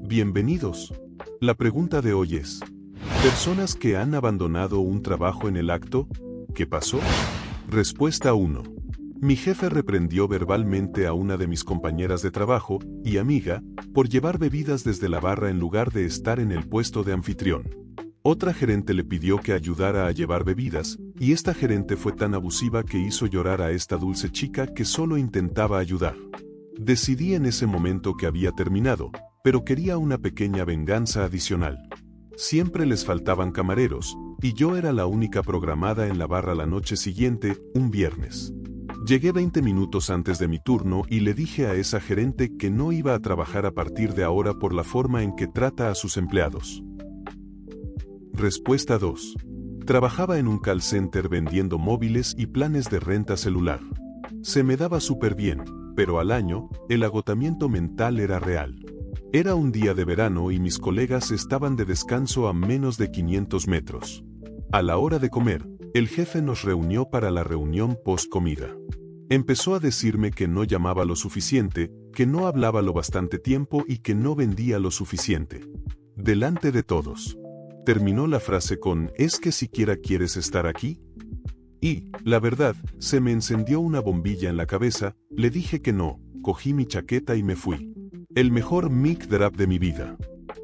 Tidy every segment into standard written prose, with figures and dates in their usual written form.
Bienvenidos. La pregunta de hoy es: ¿personas que han abandonado un trabajo en el acto? ¿Qué pasó? Respuesta 1. Mi jefe reprendió verbalmente a una de mis compañeras de trabajo y amiga por llevar bebidas desde la barra en lugar de estar en el puesto de anfitrión. Otra gerente le pidió que ayudara a llevar bebidas, y esta gerente fue tan abusiva que hizo llorar a esta dulce chica que solo intentaba ayudar. Decidí en ese momento que había terminado, pero quería una pequeña venganza adicional. Siempre les faltaban camareros, y yo era la única programada en la barra la noche siguiente, un viernes. Llegué 20 minutos antes de mi turno y le dije a esa gerente que no iba a trabajar a partir de ahora por la forma en que trata a sus empleados. Respuesta 2. Trabajaba en un call center vendiendo móviles y planes de renta celular. Se me daba súper bien, pero al año, el agotamiento mental era real. Era un día de verano y mis colegas estaban de descanso a menos de 500 metros. A la hora de comer, el jefe nos reunió para la reunión post-comida. Empezó a decirme que no llamaba lo suficiente, que no hablaba lo bastante tiempo y que no vendía lo suficiente. Delante de todos. Terminó la frase con: ¿es que siquiera quieres estar aquí? Y, la verdad, se me encendió una bombilla en la cabeza, le dije que no, cogí mi chaqueta y me fui. El mejor mic drop de mi vida.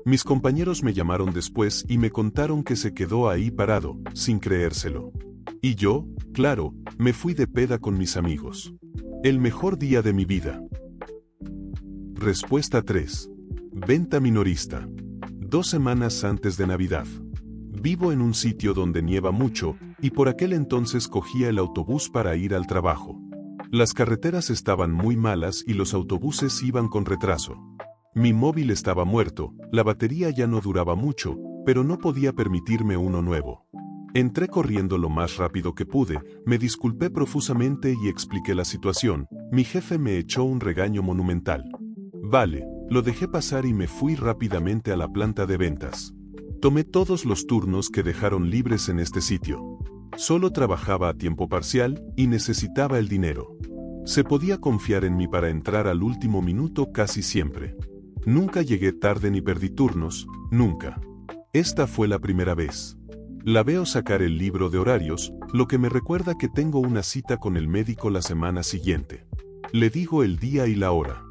Mis compañeros me llamaron después y me contaron que se quedó ahí parado, sin creérselo. Y yo, claro, me fui de peda con mis amigos. El mejor día de mi vida. Respuesta 3. Venta minorista. 2 semanas antes de Navidad. Vivo en un sitio donde nieva mucho, y por aquel entonces cogía el autobús para ir al trabajo. Las carreteras estaban muy malas y los autobuses iban con retraso. Mi móvil estaba muerto, la batería ya no duraba mucho, pero no podía permitirme uno nuevo. Entré corriendo lo más rápido que pude, me disculpé profusamente y expliqué la situación. Mi jefe me echó un regaño monumental. Vale, lo dejé pasar y me fui rápidamente a la planta de ventas. Tomé todos los turnos que dejaron libres en este sitio. Solo trabajaba a tiempo parcial y necesitaba el dinero. Se podía confiar en mí para entrar al último minuto casi siempre. Nunca llegué tarde ni perdí turnos, nunca. Esta fue la primera vez. La veo sacar el libro de horarios, lo que me recuerda que tengo una cita con el médico la semana siguiente. Le digo el día y la hora.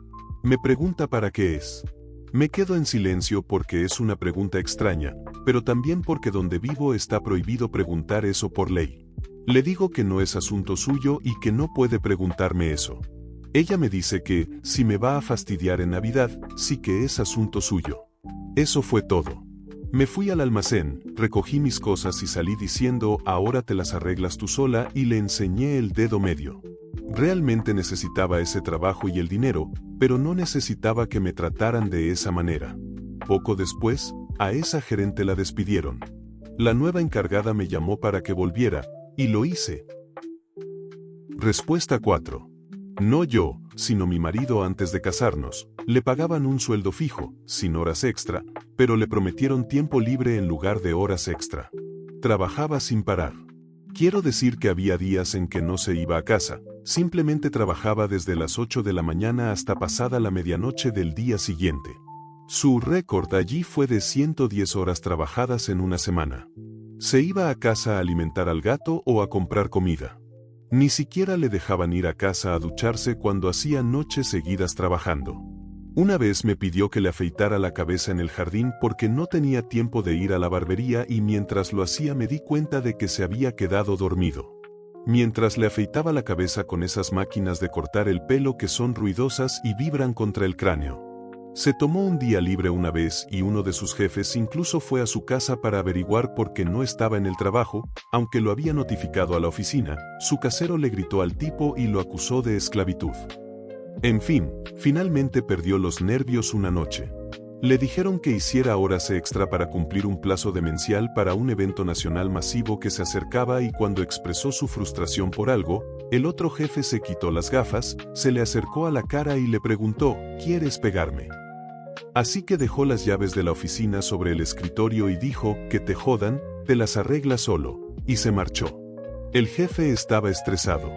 Me pregunta para qué es. Me quedo en silencio porque es una pregunta extraña, pero también porque donde vivo está prohibido preguntar eso por ley. Le digo que no es asunto suyo y que no puede preguntarme eso. Ella me dice que, si me va a fastidiar en Navidad, sí que es asunto suyo. Eso fue todo. Me fui al almacén, recogí mis cosas y salí diciendo: ahora te las arreglas tú sola, y le enseñé el dedo medio. Realmente necesitaba ese trabajo y el dinero, pero no necesitaba que me trataran de esa manera. Poco después, a esa gerente la despidieron. La nueva encargada me llamó para que volviera, y lo hice. Respuesta 4. No yo, sino mi marido antes de casarnos. Le pagaban un sueldo fijo, sin horas extra, pero le prometieron tiempo libre en lugar de horas extra. Trabajaba sin parar. Quiero decir que había días en que no se iba a casa, simplemente trabajaba desde las 8 de la mañana hasta pasada la medianoche del día siguiente. Su récord allí fue de 110 horas trabajadas en una semana. Se iba a casa a alimentar al gato o a comprar comida. Ni siquiera le dejaban ir a casa a ducharse cuando hacía noches seguidas trabajando. Una vez me pidió que le afeitara la cabeza en el jardín porque no tenía tiempo de ir a la barbería y mientras lo hacía me di cuenta de que se había quedado dormido. Mientras le afeitaba la cabeza con esas máquinas de cortar el pelo que son ruidosas y vibran contra el cráneo. Se tomó un día libre una vez y uno de sus jefes incluso fue a su casa para averiguar por qué no estaba en el trabajo, aunque lo había notificado a la oficina. Su casero le gritó al tipo y lo acusó de esclavitud. En fin, finalmente perdió los nervios una noche. Le dijeron que hiciera horas extra para cumplir un plazo demencial para un evento nacional masivo que se acercaba y cuando expresó su frustración por algo, el otro jefe se quitó las gafas, se le acercó a la cara y le preguntó: ¿quieres pegarme? Así que dejó las llaves de la oficina sobre el escritorio y dijo: que te jodan, te las arreglas solo, y se marchó. El jefe estaba estresado.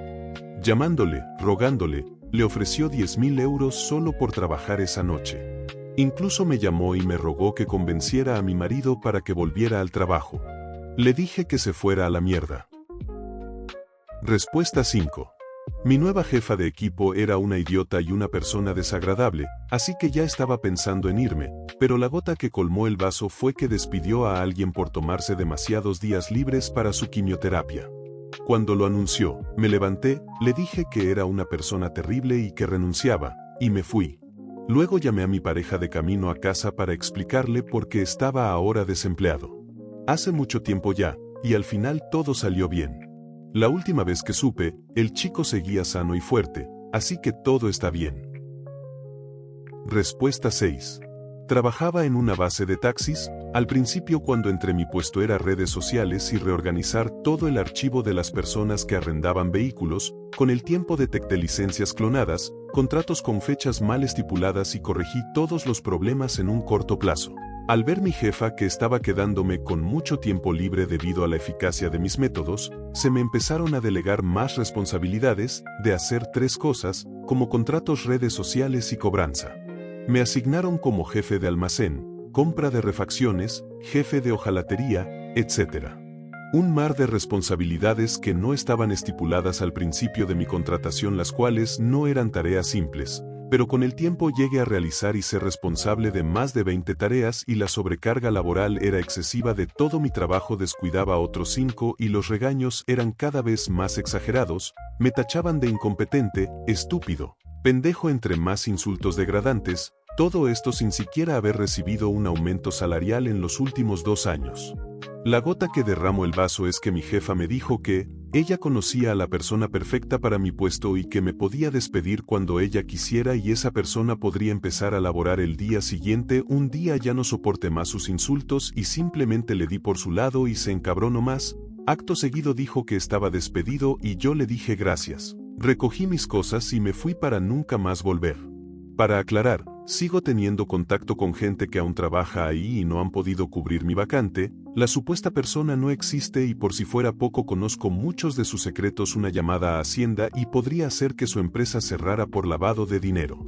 Llamándole, rogándole, le ofreció 10.000 euros solo por trabajar esa noche. Incluso me llamó y me rogó que convenciera a mi marido para que volviera al trabajo. Le dije que se fuera a la mierda. Respuesta 5. Mi nueva jefa de equipo era una idiota y una persona desagradable, así que ya estaba pensando en irme, pero la gota que colmó el vaso fue que despidió a alguien por tomarse demasiados días libres para su quimioterapia. Cuando lo anunció, me levanté, le dije que era una persona terrible y que renunciaba, y me fui. Luego llamé a mi pareja de camino a casa para explicarle por qué estaba ahora desempleado. Hace mucho tiempo ya, y al final todo salió bien. La última vez que supe, el chico seguía sano y fuerte, así que todo está bien. Respuesta 6. Trabajaba en una base de taxis. Al principio, cuando entré, mi puesto era redes sociales y reorganizar todo el archivo de las personas que arrendaban vehículos. Con el tiempo detecté licencias clonadas, contratos con fechas mal estipuladas y corregí todos los problemas en un corto plazo. Al ver mi jefa que estaba quedándome con mucho tiempo libre debido a la eficacia de mis métodos, se me empezaron a delegar más responsabilidades de hacer 3 cosas, como contratos, redes sociales y cobranza. Me asignaron como jefe de almacén, compra de refacciones, jefe de hojalatería, etc. Un mar de responsabilidades que no estaban estipuladas al principio de mi contratación, las cuales no eran tareas simples, pero con el tiempo llegué a realizar y ser responsable de más de 20 tareas y la sobrecarga laboral era excesiva. De todo mi trabajo descuidaba otros 5 y los regaños eran cada vez más exagerados. Me tachaban de incompetente, estúpido, pendejo, entre más insultos degradantes, todo esto sin siquiera haber recibido un aumento salarial en los últimos 2 años. La gota que derramó el vaso es que mi jefa me dijo que ella conocía a la persona perfecta para mi puesto y que me podía despedir cuando ella quisiera y esa persona podría empezar a laborar el día siguiente. Un día ya no soporté más sus insultos y simplemente le di por su lado y se encabronó más. Acto seguido dijo que estaba despedido y yo le dije gracias. Recogí mis cosas y me fui para nunca más volver. Para aclarar, sigo teniendo contacto con gente que aún trabaja ahí y no han podido cubrir mi vacante. La supuesta persona no existe y por si fuera poco conozco muchos de sus secretos. Una llamada a Hacienda y podría hacer que su empresa cerrara por lavado de dinero.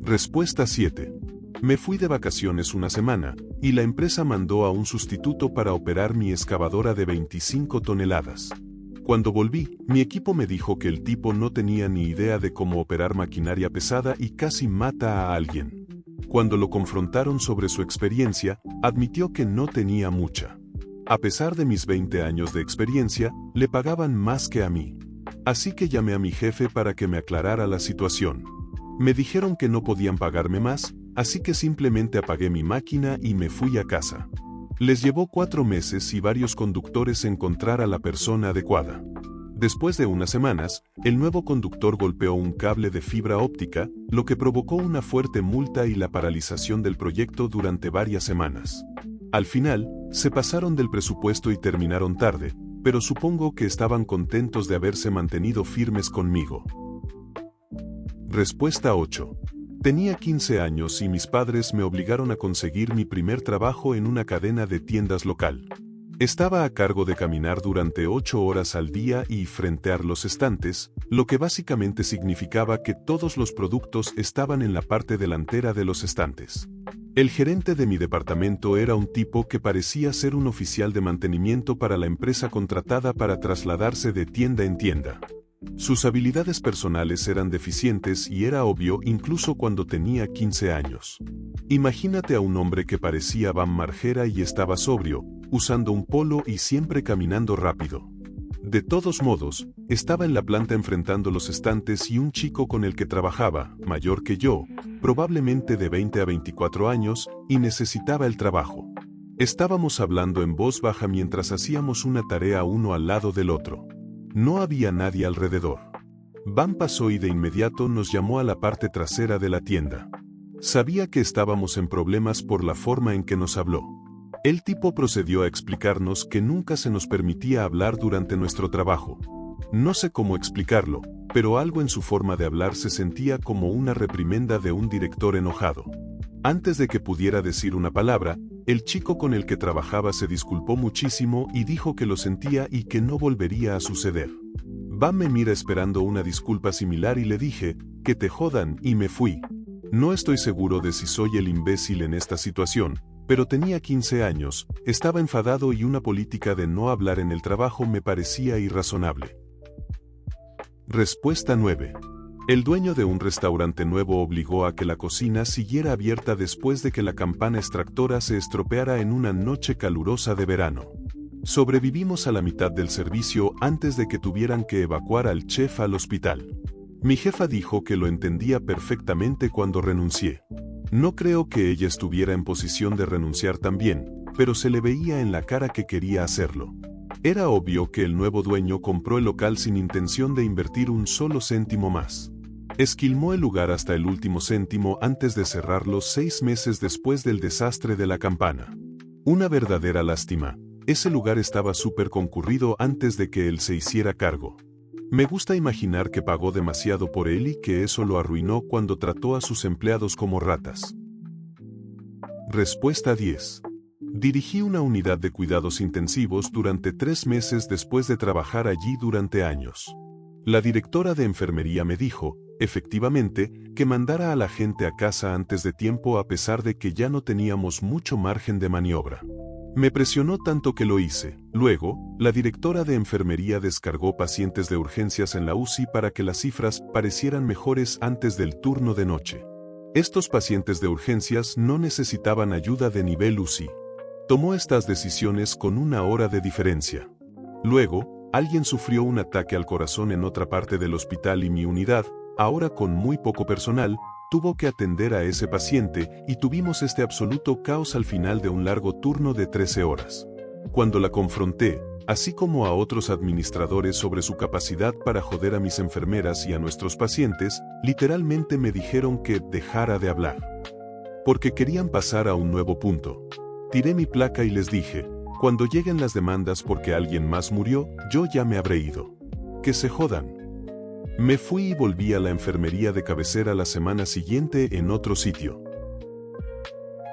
Respuesta 7. Me fui de vacaciones una semana, y la empresa mandó a un sustituto para operar mi excavadora de 25 toneladas. Cuando volví, mi equipo me dijo que el tipo no tenía ni idea de cómo operar maquinaria pesada y casi mata a alguien. Cuando lo confrontaron sobre su experiencia, admitió que no tenía mucha. A pesar de mis 20 años de experiencia, le pagaban más que a mí. Así que llamé a mi jefe para que me aclarara la situación. Me dijeron que no podían pagarme más, así que simplemente apagué mi máquina y me fui a casa. Les llevó 4 meses y varios conductores encontrar a la persona adecuada. Después de unas semanas, el nuevo conductor golpeó un cable de fibra óptica, lo que provocó una fuerte multa y la paralización del proyecto durante varias semanas. Al final, se pasaron del presupuesto y terminaron tarde, pero supongo que estaban contentos de haberse mantenido firmes conmigo. Respuesta 8. Tenía 15 años y mis padres me obligaron a conseguir mi primer trabajo en una cadena de tiendas local. Estaba a cargo de caminar durante 8 horas al día y frentear los estantes, lo que básicamente significaba que todos los productos estaban en la parte delantera de los estantes. El gerente de mi departamento era un tipo que parecía ser un oficial de mantenimiento para la empresa contratada para trasladarse de tienda en tienda. Sus habilidades personales eran deficientes y era obvio incluso cuando tenía 15 años. Imagínate a un hombre que parecía Van Margera y estaba sobrio, usando un polo y siempre caminando rápido. De todos modos, estaba en la planta enfrentando los estantes y un chico con el que trabajaba, mayor que yo, probablemente de 20 a 24 años, y necesitaba el trabajo. Estábamos hablando en voz baja mientras hacíamos una tarea uno al lado del otro. No había nadie alrededor. Van pasó y de inmediato nos llamó a la parte trasera de la tienda. Sabía que estábamos en problemas por la forma en que nos habló. El tipo procedió a explicarnos que nunca se nos permitía hablar durante nuestro trabajo. No sé cómo explicarlo, pero algo en su forma de hablar se sentía como una reprimenda de un director enojado. Antes de que pudiera decir una palabra, el chico con el que trabajaba se disculpó muchísimo y dijo que lo sentía y que no volvería a suceder. Van me mira esperando una disculpa similar y le dije, que te jodan, y me fui. No estoy seguro de si soy el imbécil en esta situación, pero tenía 15 años, estaba enfadado y una política de no hablar en el trabajo me parecía irrazonable. Respuesta 9. El dueño de un restaurante nuevo obligó a que la cocina siguiera abierta después de que la campana extractora se estropeara en una noche calurosa de verano. Sobrevivimos a la mitad del servicio antes de que tuvieran que evacuar al chef al hospital. Mi jefa dijo que lo entendía perfectamente cuando renuncié. No creo que ella estuviera en posición de renunciar también, pero se le veía en la cara que quería hacerlo. Era obvio que el nuevo dueño compró el local sin intención de invertir un solo céntimo más. Esquilmó el lugar hasta el último céntimo antes de cerrarlo 6 meses después del desastre de la campana. Una verdadera lástima. Ese lugar estaba súper concurrido antes de que él se hiciera cargo. Me gusta imaginar que pagó demasiado por él y que eso lo arruinó cuando trató a sus empleados como ratas. Respuesta 10. Dirigí una unidad de cuidados intensivos durante 3 meses después de trabajar allí durante años. La directora de enfermería me dijo, efectivamente, que mandara a la gente a casa antes de tiempo a pesar de que ya no teníamos mucho margen de maniobra. Me presionó tanto que lo hice. Luego, la directora de enfermería descargó pacientes de urgencias en la UCI para que las cifras parecieran mejores antes del turno de noche. Estos pacientes de urgencias no necesitaban ayuda de nivel UCI. Tomó estas decisiones con 1 hora de diferencia. Luego, alguien sufrió un ataque al corazón en otra parte del hospital y mi unidad, ahora con muy poco personal, tuvo que atender a ese paciente y tuvimos este absoluto caos al final de un largo turno de 13 horas. Cuando la confronté, así como a otros administradores sobre su capacidad para joder a mis enfermeras y a nuestros pacientes, literalmente me dijeron que dejara de hablar. Porque querían pasar a un nuevo punto. Tiré mi placa y les dije, cuando lleguen las demandas porque alguien más murió, yo ya me habré ido. Que se jodan. Me fui y volví a la enfermería de cabecera la semana siguiente en otro sitio.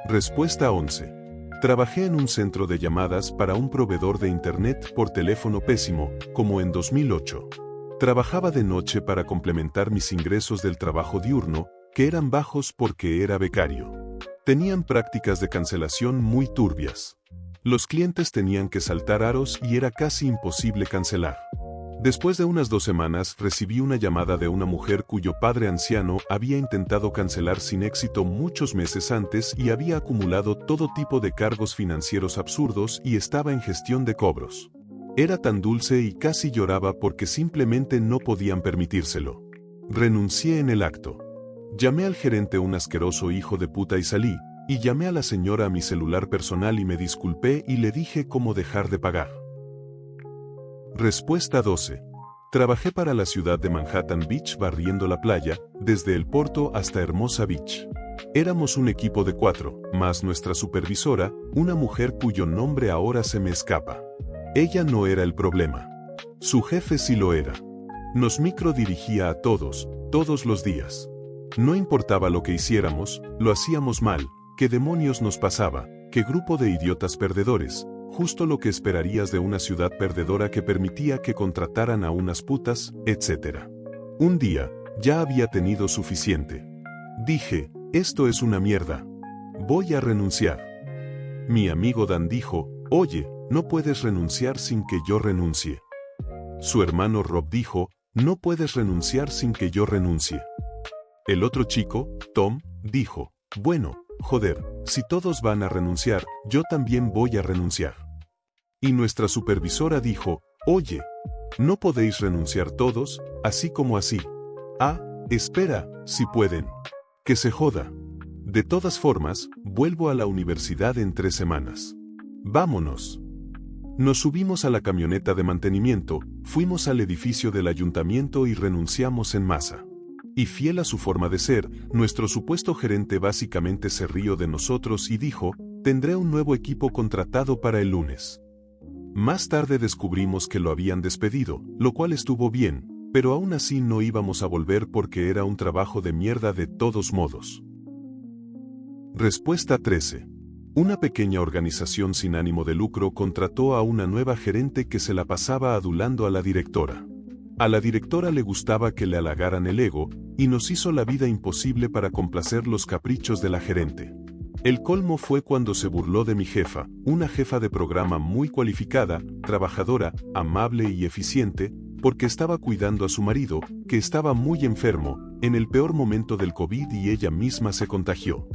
Respuesta 11. Trabajé en un centro de llamadas para un proveedor de internet por teléfono pésimo, como en 2008. Trabajaba de noche para complementar mis ingresos del trabajo diurno, que eran bajos porque era becario. Tenían prácticas de cancelación muy turbias. Los clientes tenían que saltar aros y era casi imposible cancelar. Después de unas 2 semanas recibí una llamada de una mujer cuyo padre anciano había intentado cancelar sin éxito muchos meses antes y había acumulado todo tipo de cargos financieros absurdos y estaba en gestión de cobros. Era tan dulce y casi lloraba porque simplemente no podían permitírselo. Renuncié en el acto. Llamé al gerente un asqueroso hijo de puta y salí, y llamé a la señora a mi celular personal y me disculpé y le dije cómo dejar de pagar. Respuesta 12. Trabajé para la ciudad de Manhattan Beach barriendo la playa, desde el Porto hasta Hermosa Beach. Éramos un equipo de 4, más nuestra supervisora, una mujer cuyo nombre ahora se me escapa. Ella no era el problema. Su jefe sí lo era. Nos microdirigía a todos, todos los días. No importaba lo que hiciéramos, lo hacíamos mal, qué demonios nos pasaba, qué grupo de idiotas perdedores. Justo lo que esperarías de una ciudad perdedora que permitía que contrataran a unas putas, etc. Un día, ya había tenido suficiente. Dije, esto es una mierda. Voy a renunciar. Mi amigo Dan dijo, oye, no puedes renunciar sin que yo renuncie. Su hermano Rob dijo, no puedes renunciar sin que yo renuncie. El otro chico, Tom, dijo, bueno, joder, si todos van a renunciar, yo también voy a renunciar. Y nuestra supervisora dijo, oye, no podéis renunciar todos, así como así. Ah, espera, si pueden. Que se joda. De todas formas, vuelvo a la universidad en 3 semanas. Vámonos. Nos subimos a la camioneta de mantenimiento, fuimos al edificio del ayuntamiento y renunciamos en masa. Y fiel a su forma de ser, nuestro supuesto gerente básicamente se rió de nosotros y dijo, tendré un nuevo equipo contratado para el lunes. Más tarde descubrimos que lo habían despedido, lo cual estuvo bien, pero aún así no íbamos a volver porque era un trabajo de mierda de todos modos. Respuesta 13. Una pequeña organización sin ánimo de lucro contrató a una nueva gerente que se la pasaba adulando a la directora. A la directora le gustaba que le halagaran el ego, y nos hizo la vida imposible para complacer los caprichos de la gerente. El colmo fue cuando se burló de mi jefa, una jefa de programa muy cualificada, trabajadora, amable y eficiente, porque estaba cuidando a su marido, que estaba muy enfermo, en el peor momento del COVID y ella misma se contagió.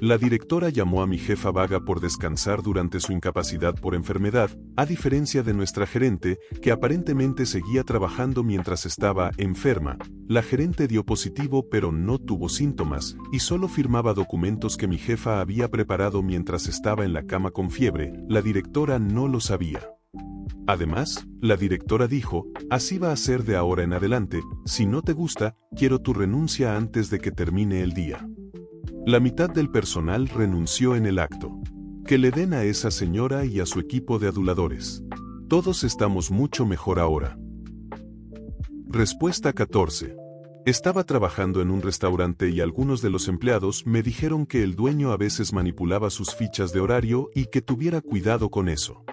La directora llamó a mi jefa vaga por descansar durante su incapacidad por enfermedad, a diferencia de nuestra gerente, que aparentemente seguía trabajando mientras estaba enferma. La gerente dio positivo pero no tuvo síntomas, y solo firmaba documentos que mi jefa había preparado mientras estaba en la cama con fiebre. La directora no lo sabía. Además, la directora dijo, así va a ser de ahora en adelante, si no te gusta, quiero tu renuncia antes de que termine el día. La mitad del personal renunció en el acto. Que le den a esa señora y a su equipo de aduladores. Todos estamos mucho mejor ahora. Respuesta 14. Estaba trabajando en un restaurante y algunos de los empleados me dijeron que el dueño a veces manipulaba sus fichas de horario y que tuviera cuidado con eso.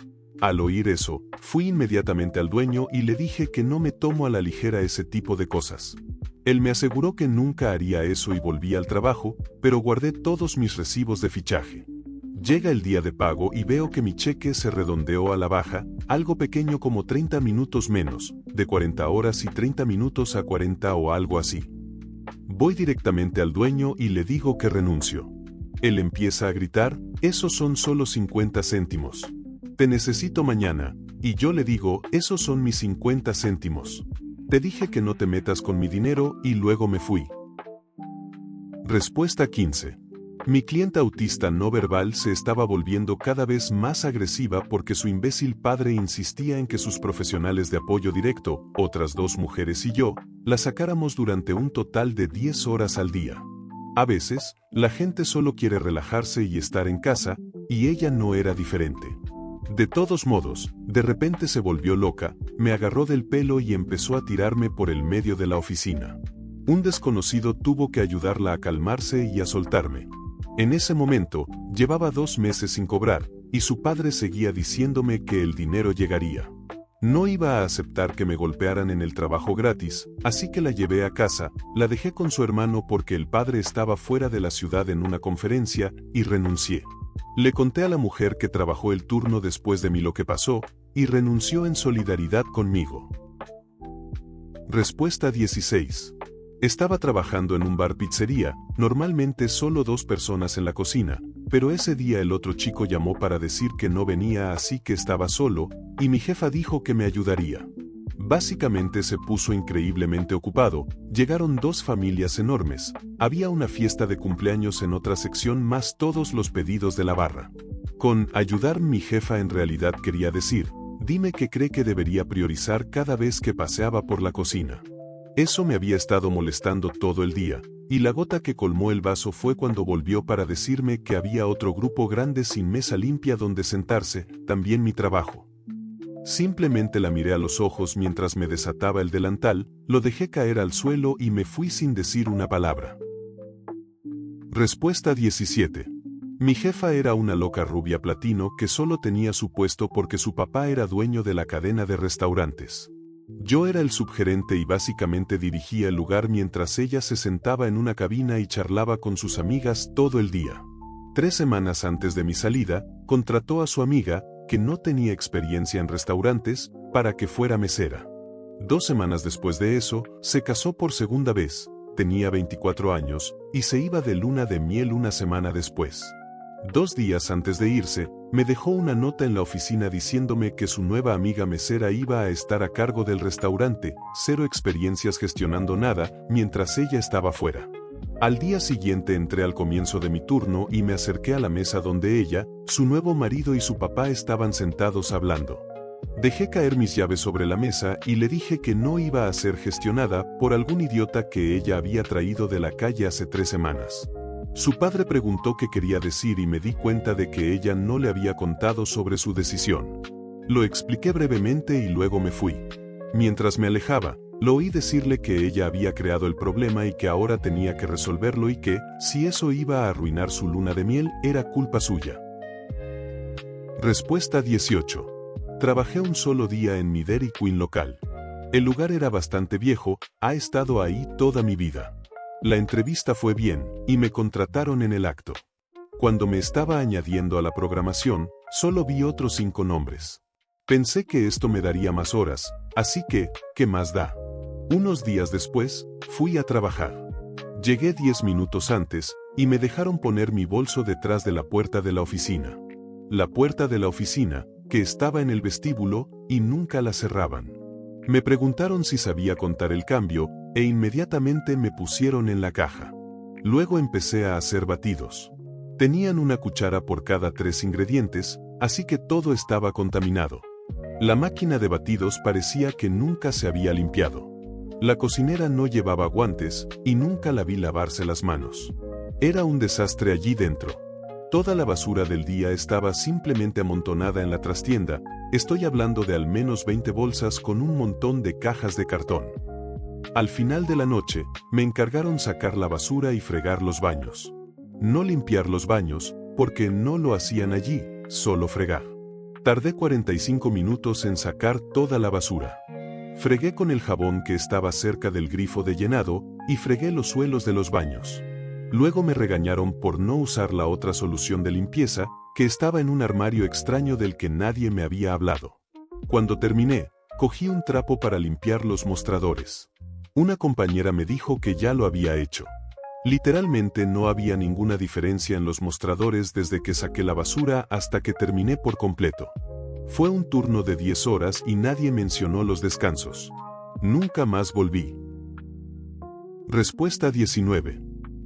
Al oír eso, fui inmediatamente al dueño y le dije que no me tomo a la ligera ese tipo de cosas. Él me aseguró que nunca haría eso y volví al trabajo, pero guardé todos mis recibos de fichaje. Llega el día de pago y veo que mi cheque se redondeó a la baja, algo pequeño como 30 minutos menos, de 40 horas y 30 minutos a 40 o algo así. Voy directamente al dueño y le digo que renuncio. Él empieza a gritar, esos son solo 50 céntimos. Te necesito mañana, y yo le digo, esos son mis 50 céntimos. Te dije que no te metas con mi dinero y luego me fui. Respuesta 15. Mi clienta autista no verbal se estaba volviendo cada vez más agresiva porque su imbécil padre insistía en que sus profesionales de apoyo directo, otras 2 mujeres y yo, la sacáramos durante un total de 10 horas al día. A veces, la gente solo quiere relajarse y estar en casa, y ella no era diferente. De todos modos, de repente se volvió loca, me agarró del pelo y empezó a tirarme por el medio de la oficina. Un desconocido tuvo que ayudarla a calmarse y a soltarme. En ese momento, llevaba 2 meses sin cobrar, y su padre seguía diciéndome que el dinero llegaría. No iba a aceptar que me golpearan en el trabajo gratis, así que la llevé a casa, la dejé con su hermano porque el padre estaba fuera de la ciudad en una conferencia, y renuncié. Le conté a la mujer que trabajó el turno después de mí lo que pasó, y renunció en solidaridad conmigo. Respuesta 16. Estaba trabajando en un bar pizzería, normalmente solo 2 personas en la cocina, pero ese día el otro chico llamó para decir que no venía así que estaba solo, y mi jefa dijo que me ayudaría. Básicamente se puso increíblemente ocupado, llegaron 2 familias enormes, había una fiesta de cumpleaños en otra sección más todos los pedidos de la barra. Con ayudar mi jefa en realidad quería decir, dime qué cree que debería priorizar cada vez que paseaba por la cocina. Eso me había estado molestando todo el día, y la gota que colmó el vaso fue cuando volvió para decirme que había otro grupo grande sin mesa limpia donde sentarse, también mi trabajo. Simplemente la miré a los ojos mientras me desataba el delantal, lo dejé caer al suelo y me fui sin decir una palabra. Respuesta 17. Mi jefa era una loca rubia platino que solo tenía su puesto porque su papá era dueño de la cadena de restaurantes. Yo era el subgerente y básicamente dirigía el lugar mientras ella se sentaba en una cabina y charlaba con sus amigas todo el día. 3 semanas antes de mi salida, contrató a su amiga, que no tenía experiencia en restaurantes, para que fuera mesera. 2 semanas después de eso, se casó por segunda vez, tenía 24 años, y se iba de luna de miel una semana después. 2 días antes de irse, me dejó una nota en la oficina diciéndome que su nueva amiga mesera iba a estar a cargo del restaurante, 0 experiencias gestionando nada, mientras ella estaba fuera. Al día siguiente entré al comienzo de mi turno y me acerqué a la mesa donde ella, su nuevo marido y su papá estaban sentados hablando. Dejé caer mis llaves sobre la mesa y le dije que no iba a ser gestionada por algún idiota que ella había traído de la calle hace 3 semanas. Su padre preguntó qué quería decir y me di cuenta de que ella no le había contado sobre su decisión. Lo expliqué brevemente y luego me fui. Mientras me alejaba, lo oí decirle que ella había creado el problema y que ahora tenía que resolverlo y que, si eso iba a arruinar su luna de miel, era culpa suya. Respuesta 18. Trabajé un solo día en mi Dairy Queen local. El lugar era bastante viejo, ha estado ahí toda mi vida. La entrevista fue bien, y me contrataron en el acto. Cuando me estaba añadiendo a la programación, solo vi otros 5 nombres. Pensé que esto me daría más horas, así que, ¿qué más da? Unos días después, fui a trabajar. Llegué 10 minutos antes, y me dejaron poner mi bolso detrás de la puerta de la oficina. La puerta de la oficina, que estaba en el vestíbulo, y nunca la cerraban. Me preguntaron si sabía contar el cambio, e inmediatamente me pusieron en la caja. Luego empecé a hacer batidos. Tenían una cuchara por cada 3 ingredientes, así que todo estaba contaminado. La máquina de batidos parecía que nunca se había limpiado. La cocinera no llevaba guantes, y nunca la vi lavarse las manos. Era un desastre allí dentro. Toda la basura del día estaba simplemente amontonada en la trastienda. Estoy hablando de al menos 20 bolsas con un montón de cajas de cartón. Al final de la noche, me encargaron sacar la basura y fregar los baños. No limpiar los baños, porque no lo hacían allí, solo fregar. Tardé 45 minutos en sacar toda la basura. Fregué con el jabón que estaba cerca del grifo de llenado, y fregué los suelos de los baños. Luego me regañaron por no usar la otra solución de limpieza, que estaba en un armario extraño del que nadie me había hablado. Cuando terminé, cogí un trapo para limpiar los mostradores. Una compañera me dijo que ya lo había hecho. Literalmente no había ninguna diferencia en los mostradores desde que saqué la basura hasta que terminé por completo. Fue un turno de 10 horas y nadie mencionó los descansos. Nunca más volví. Respuesta 19.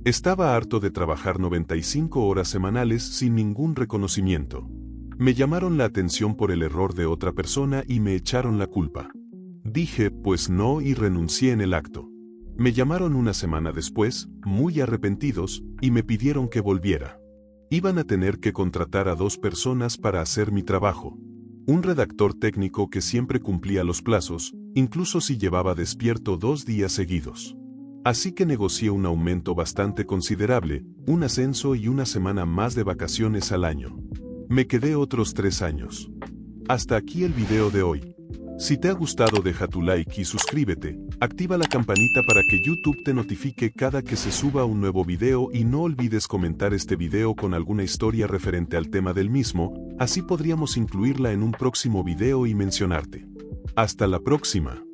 Estaba harto de trabajar 95 horas semanales sin ningún reconocimiento. Me llamaron la atención por el error de otra persona y me echaron la culpa. Dije, pues no, y renuncié en el acto. Me llamaron una semana después, muy arrepentidos, y me pidieron que volviera. Iban a tener que contratar a 2 personas para hacer mi trabajo. Un redactor técnico que siempre cumplía los plazos, incluso si llevaba despierto 2 días seguidos. Así que negocié un aumento bastante considerable, un ascenso y una semana más de vacaciones al año. Me quedé otros 3 años. Hasta aquí el video de hoy. Si te ha gustado, deja tu like y suscríbete, activa la campanita para que YouTube te notifique cada que se suba un nuevo video y no olvides comentar este video con alguna historia referente al tema del mismo, así podríamos incluirla en un próximo video y mencionarte. Hasta la próxima.